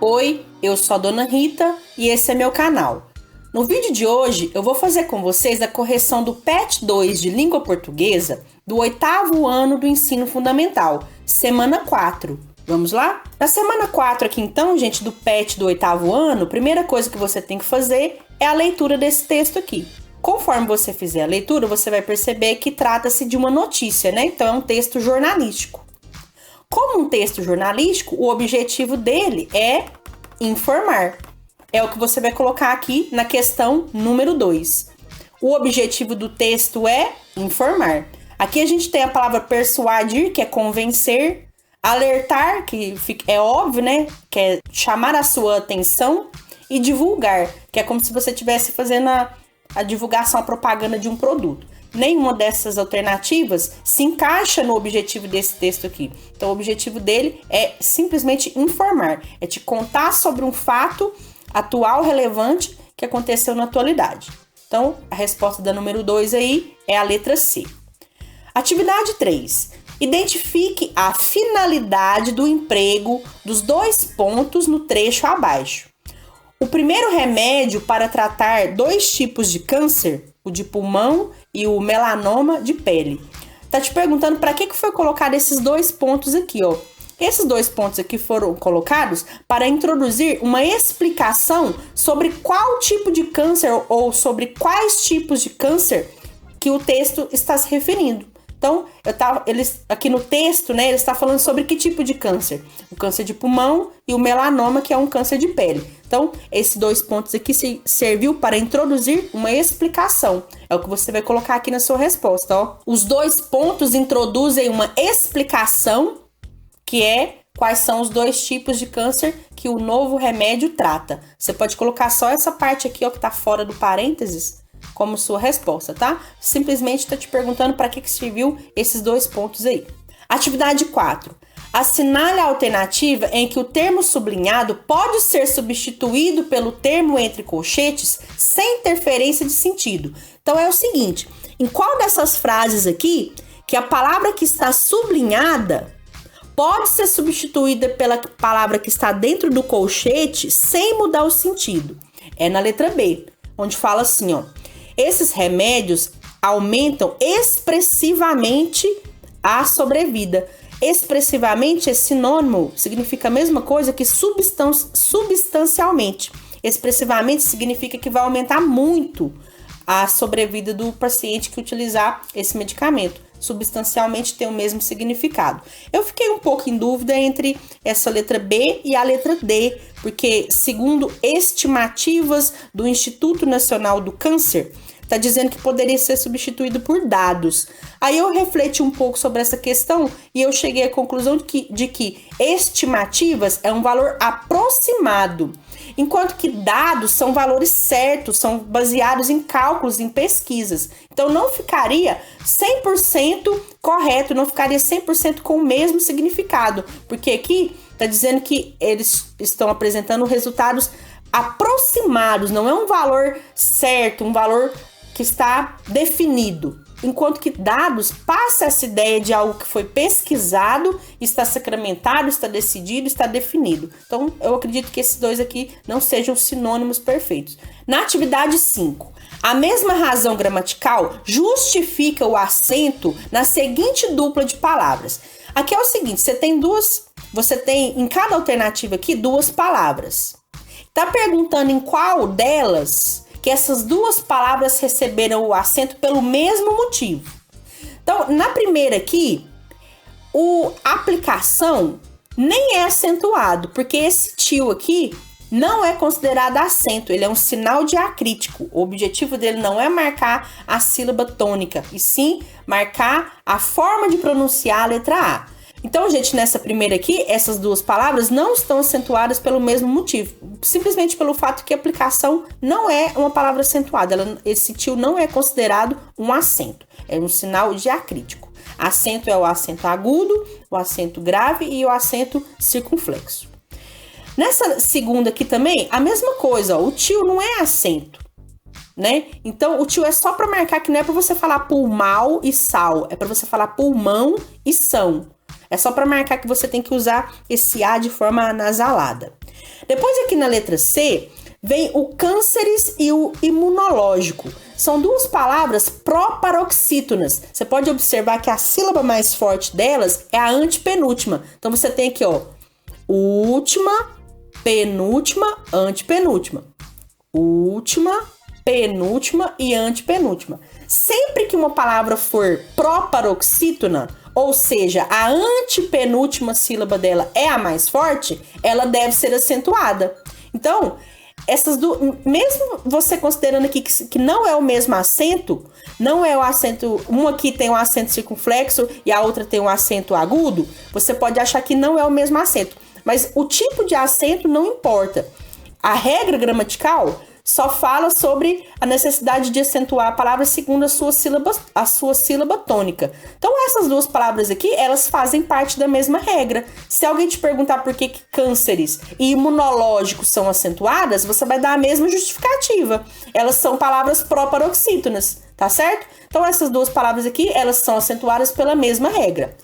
Oi, eu sou a Dona Rita e esse é meu canal. No vídeo de hoje eu vou fazer com vocês a correção do PET 2 de Língua Portuguesa do 8º ano do Ensino Fundamental, semana 4. Vamos lá? Na semana 4 aqui então, gente, do PET do 8º ano, a primeira coisa que você tem que fazer é a leitura desse texto aqui. Conforme você fizer a leitura, você vai perceber que trata-se de uma notícia, né? Então é um texto jornalístico. Como um texto jornalístico, o objetivo dele é informar. É o que você vai colocar aqui na questão número 2. O objetivo do texto é informar. Aqui a gente tem a palavra persuadir, que é convencer, alertar, que é óbvio, né? Que é chamar a sua atenção, e divulgar, que é como se você estivesse fazendo a divulgação, a propaganda de um produto. Nenhuma dessas alternativas se encaixa no objetivo desse texto aqui. Então, o objetivo dele é simplesmente informar, é te contar sobre um fato atual, relevante, que aconteceu na atualidade. Então, a resposta da número 2 aí é a letra C. Atividade 3. Identifique a finalidade do emprego dos 2 pontos no trecho abaixo. O primeiro remédio para tratar 2 tipos de câncer, o de pulmão e o melanoma de pele. Tá te perguntando para que foi colocado esses 2 pontos aqui, ó. Esses 2 pontos aqui foram colocados para introduzir uma explicação sobre qual tipo de câncer ou sobre quais tipos de câncer que o texto está se referindo. Então, aqui no texto, né, ele está falando sobre que tipo de câncer? O câncer de pulmão e o melanoma, que é um câncer de pele. Então, esses 2 pontos aqui serviu para introduzir uma explicação. É o que você vai colocar aqui na sua resposta, ó. Os 2 pontos introduzem uma explicação, que é quais são os 2 tipos de câncer que o novo remédio trata. Você pode colocar só essa parte aqui, ó, que está fora do parênteses, como sua resposta, tá? Simplesmente está te perguntando para que serviu esses 2 pontos aí. Atividade 4. Assinale a alternativa em que o termo sublinhado pode ser substituído pelo termo entre colchetes sem interferência de sentido. Então é o seguinte, em qual dessas frases aqui que a palavra que está sublinhada pode ser substituída pela palavra que está dentro do colchete sem mudar o sentido? É na letra B, onde fala assim, ó. Esses remédios aumentam expressivamente a sobrevida. Expressivamente é sinônimo, significa a mesma coisa que substancialmente. Expressivamente significa que vai aumentar muito a sobrevida do paciente que utilizar esse medicamento. Substancialmente tem o mesmo significado. Eu fiquei um pouco em dúvida entre essa letra B e a letra D, porque segundo estimativas do Instituto Nacional do Câncer, está dizendo que poderia ser substituído por dados. Aí eu refleti um pouco sobre essa questão e eu cheguei à conclusão de que estimativas é um valor aproximado, enquanto que dados são valores certos, são baseados em cálculos, em pesquisas. Então não ficaria 100% correto, não ficaria 100% com o mesmo significado, porque aqui está dizendo que eles estão apresentando resultados aproximados, não é um valor certo, um valor que está definido, enquanto que dados passa essa ideia de algo que foi pesquisado, está sacramentado, está decidido, está definido. Então, eu acredito que esses 2 aqui não sejam sinônimos perfeitos. Na atividade 5, a mesma razão gramatical justifica o acento na seguinte dupla de palavras. Aqui é o seguinte, você tem em cada alternativa aqui 2 palavras. Tá perguntando em qual delas que essas 2 palavras receberam o acento pelo mesmo motivo. Então, na primeira aqui, a aplicação nem é acentuado, porque esse tio aqui não é considerado acento, ele é um sinal diacrítico. O objetivo dele não é marcar a sílaba tônica, e sim marcar a forma de pronunciar a letra A. Então, gente, nessa primeira aqui, essas 2 palavras não estão acentuadas pelo mesmo motivo. Simplesmente pelo fato que a aplicação não é uma palavra acentuada. Esse tio não é considerado um acento. É um sinal diacrítico. Acento é o acento agudo, o acento grave e o acento circunflexo. Nessa segunda aqui também, a mesma coisa. Ó, o tio não é acento, né? Então, o tio é só para marcar que não é para você falar pulmal e sal. É para você falar pulmão e são. É só para marcar que você tem que usar esse A de forma anasalada. Depois aqui na letra C, vem o cânceres e o imunológico. São duas palavras proparoxítonas. Você pode observar que a sílaba mais forte delas é a antepenúltima. Então você tem aqui, ó, última, penúltima, antepenúltima. Última, penúltima e antepenúltima. Sempre que uma palavra for proparoxítona, ou seja, a antepenúltima sílaba dela é a mais forte, ela deve ser acentuada. Então, essas duas, mesmo você considerando aqui que não é o mesmo acento, não é o acento, uma aqui tem um acento circunflexo e a outra tem um acento agudo, você pode achar que não é o mesmo acento. Mas o tipo de acento não importa. A regra gramatical só fala sobre a necessidade de acentuar a palavra segundo a sua sílaba tônica. Então, essas duas palavras aqui, elas fazem parte da mesma regra. Se alguém te perguntar por que cânceres e imunológicos são acentuadas, você vai dar a mesma justificativa. Elas são palavras proparoxítonas, tá certo? Então, essas duas palavras aqui, elas são acentuadas pela mesma regra.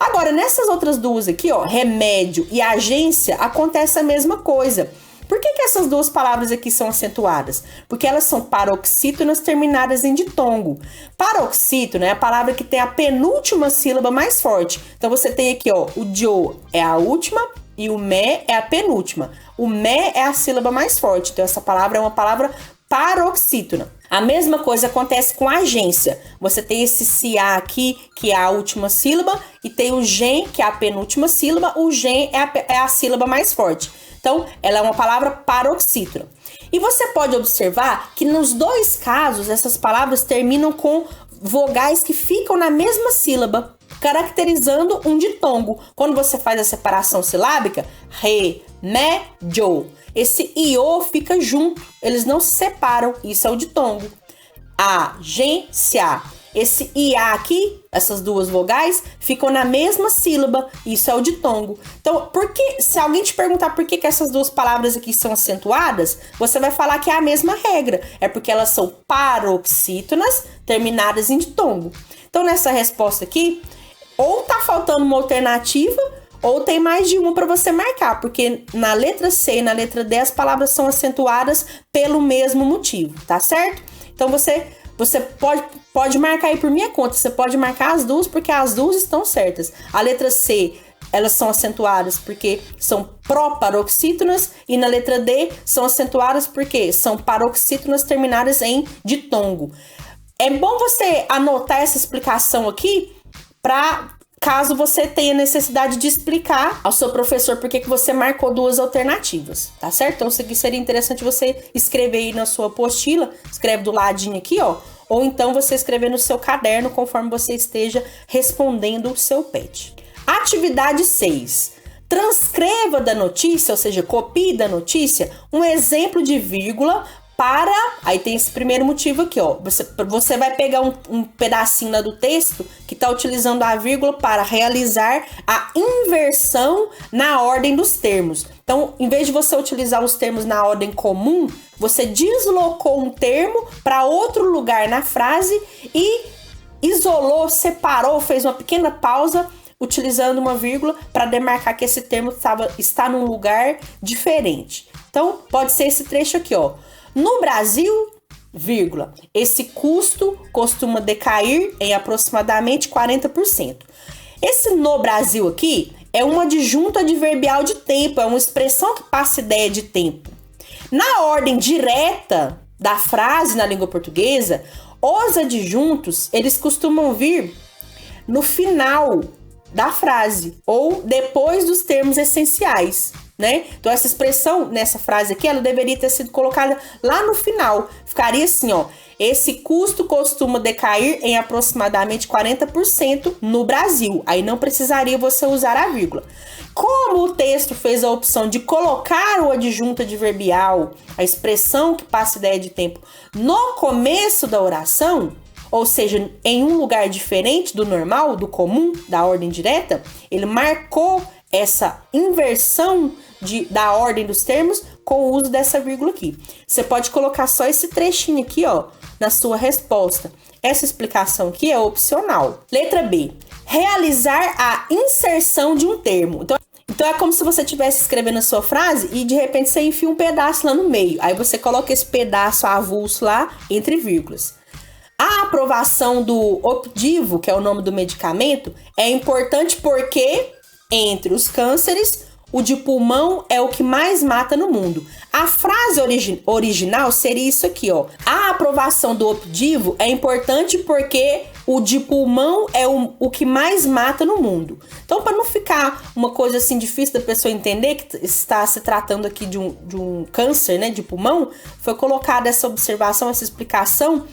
Agora, nessas outras duas aqui, ó, remédio e agência, acontece a mesma coisa. Por que essas duas palavras aqui são acentuadas? Porque elas são paroxítonas terminadas em ditongo. Paroxítono é a palavra que tem a penúltima sílaba mais forte. Então você tem aqui, ó, o jo é a última e o me é a penúltima. O me é a sílaba mais forte. Então essa palavra é uma palavra paroxítona. A mesma coisa acontece com agência. Você tem esse cia aqui, que é a última sílaba, e tem o gen, que é a penúltima sílaba. O gen é a sílaba mais forte. Então, ela é uma palavra paroxítona. E você pode observar que nos dois casos, essas palavras terminam com vogais que ficam na mesma sílaba, caracterizando um ditongo. Quando você faz a separação silábica, re, me, jo, esse io fica junto, eles não se separam, isso é o ditongo. Agência. Esse IA aqui, essas duas vogais, ficam na mesma sílaba. Isso é o ditongo. Então, se alguém te perguntar por que essas duas palavras aqui são acentuadas, você vai falar que é a mesma regra. É porque elas são paroxítonas terminadas em ditongo. Então, nessa resposta aqui, ou tá faltando uma alternativa, ou tem mais de uma para você marcar. Porque na letra C e na letra D, as palavras são acentuadas pelo mesmo motivo, tá certo? Então, você pode marcar aí por minha conta. Você pode marcar as duas porque as duas estão certas. A letra C, elas são acentuadas porque são proparoxítonas. E na letra D, são acentuadas porque são paroxítonas terminadas em ditongo. É bom você anotar essa explicação aqui para caso você tenha necessidade de explicar ao seu professor por que você marcou duas alternativas, tá certo? Então, isso aqui seria interessante você escrever aí na sua apostila, escreve do ladinho aqui, ó, ou então você escrever no seu caderno conforme você esteja respondendo o seu PET. Atividade 6. Transcreva da notícia, ou seja, copie da notícia, um exemplo de vírgula para... Aí tem esse primeiro motivo aqui, ó. Você vai pegar um pedacinho lá do texto que está utilizando a vírgula para realizar a inversão na ordem dos termos. Então, em vez de você utilizar os termos na ordem comum, você deslocou um termo para outro lugar na frase e isolou, separou, fez uma pequena pausa, utilizando uma vírgula para demarcar que esse termo está num lugar diferente. Então, pode ser esse trecho aqui, ó. No Brasil, vírgula, esse custo costuma decair em aproximadamente 40%. Esse no Brasil aqui é um adjunto adverbial de tempo, é uma expressão que passa ideia de tempo. Na ordem direta da frase na língua portuguesa, os adjuntos, eles costumam vir no final da frase ou depois dos termos essenciais, né? Então essa expressão nessa frase aqui, ela deveria ter sido colocada lá no final. Ficaria assim, ó: esse custo costuma decair em aproximadamente 40% no Brasil. Aí não precisaria você usar a vírgula. Como o texto fez a opção de colocar o adjunto adverbial, a expressão que passa ideia de tempo, no começo da oração, ou seja, em um lugar diferente do normal, do comum, da ordem direta, ele marcou essa inversão da ordem dos termos com o uso dessa vírgula aqui. Você pode colocar só esse trechinho aqui, ó, na sua resposta. Essa explicação aqui é opcional. Letra B. Realizar a inserção de um termo. Então é como se você estivesse escrevendo a sua frase e de repente você enfia um pedaço lá no meio. Aí você coloca esse pedaço avulso lá entre vírgulas. A aprovação do Opdivo, que é o nome do medicamento, é importante porque, entre os cânceres, o de pulmão é o que mais mata no mundo. A frase original seria isso aqui, ó. A aprovação do Opdivo é importante porque o de pulmão é o que mais mata no mundo. Então, para não ficar uma coisa assim difícil da pessoa entender que está se tratando aqui de um câncer, né, de pulmão, foi colocada essa observação, essa explicação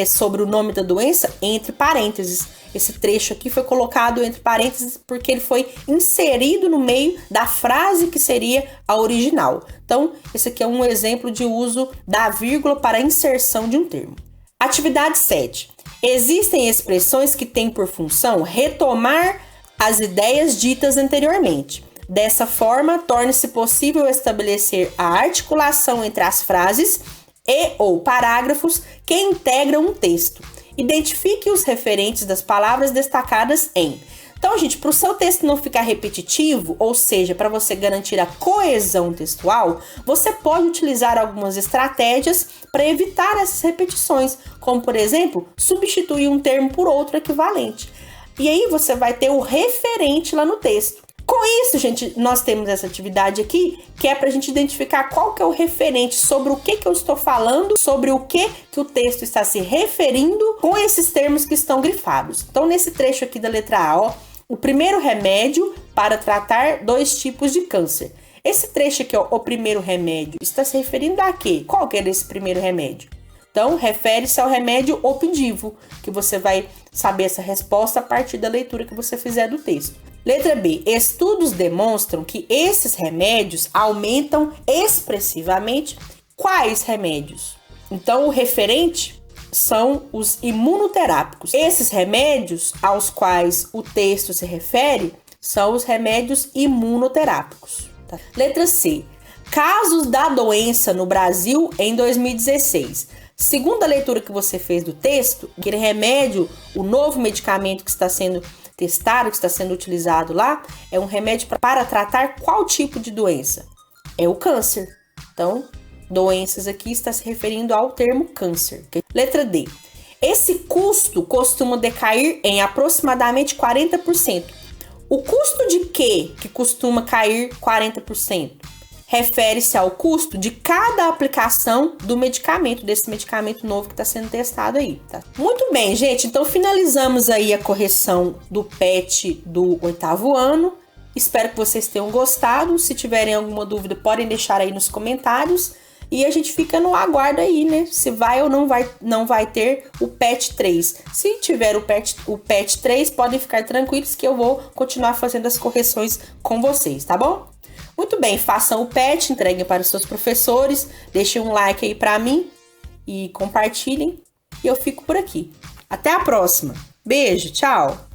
sobre o nome da doença entre parênteses. Esse trecho aqui foi colocado entre parênteses porque ele foi inserido no meio da frase que seria a original. Então, esse aqui é um exemplo de uso da vírgula para a inserção de um termo. Atividade 7. Existem expressões que têm por função retomar as ideias ditas anteriormente. Dessa forma, torna-se possível estabelecer a articulação entre as frases e ou parágrafos que integram um texto. Identifique os referentes das palavras destacadas em. Então, gente, para o seu texto não ficar repetitivo, ou seja, para você garantir a coesão textual, você pode utilizar algumas estratégias para evitar essas repetições, como, por exemplo, substituir um termo por outro equivalente. E aí você vai ter o referente lá no texto. Com isso, gente, nós temos essa atividade aqui, que é para a gente identificar qual que é o referente, sobre o que eu estou falando, sobre o que o texto está se referindo com esses termos que estão grifados. Então, nesse trecho aqui da letra A, ó, o primeiro remédio para tratar 2 tipos de câncer. Esse trecho aqui, ó, o primeiro remédio, está se referindo a quê? Qual que é esse primeiro remédio? Então, refere-se ao remédio Opdivo, que você vai saber essa resposta a partir da leitura que você fizer do texto. Letra B. Estudos demonstram que esses remédios aumentam expressivamente quais remédios? Então, o referente são os imunoterápicos. Esses remédios aos quais o texto se refere são os remédios imunoterápicos. Tá? Letra C. Casos da doença no Brasil em 2016. Segundo a leitura que você fez do texto, aquele remédio, o novo medicamento que está sendo testado, que está sendo utilizado lá, é um remédio para tratar qual tipo de doença? É o câncer. Então, doenças aqui está se referindo ao termo câncer. Letra D. Esse custo costuma decair em aproximadamente 40%. O custo de quê que costuma cair 40%? Refere-se ao custo de cada aplicação do medicamento, desse medicamento novo que está sendo testado aí, tá? Muito bem, gente, então finalizamos aí a correção do PET do 8º ano. Espero que vocês tenham gostado. Se tiverem alguma dúvida, podem deixar aí nos comentários. E a gente fica no aguardo aí, né? Se vai ou não vai ter o PET 3. Se tiver o PET 3, podem ficar tranquilos que eu vou continuar fazendo as correções com vocês, tá bom? Muito bem, façam o PET, entreguem para os seus professores, deixem um like aí para mim e compartilhem. E eu fico por aqui. Até a próxima. Beijo, tchau!